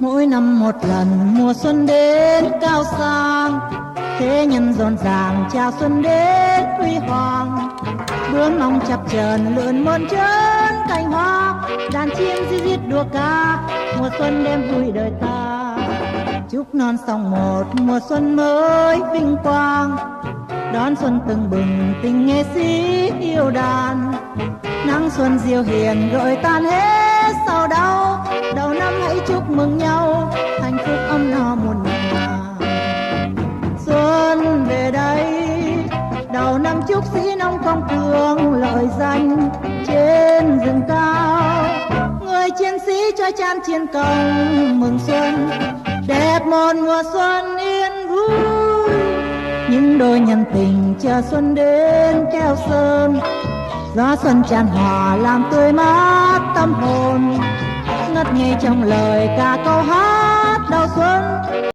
Mỗi năm một lần mùa xuân đến cao sang, thế nhân rộn ràng chào xuân đến huy hoàng. Bướm mong chập chờn lượn mơn trớn cành hoa, đàn chim ríu rít đua ca, mùa xuân đem vui đời ta. Chúc non sông một mùa xuân mới vinh quang, đón xuân tưng bừng tình nghệ sĩ yêu đàn. Nắng xuân diệu hiền rồi tan hết sầu đau, đầu năm hãy chúc mừng nhau hạnh phúc ấm no muôn nhà. Xuân về đây đầu năm chúc sĩ nông phong cường lợi danh trên rừng cao. Người chiến sĩ cho chan chiến công mừng xuân, đẹp một mùa xuân yên vui. Những đôi nhân tình chờ xuân đến keo sơn, gió xuân tràn hòa làm tươi mát tâm hồn. Ngất ngây trong lời ca câu hát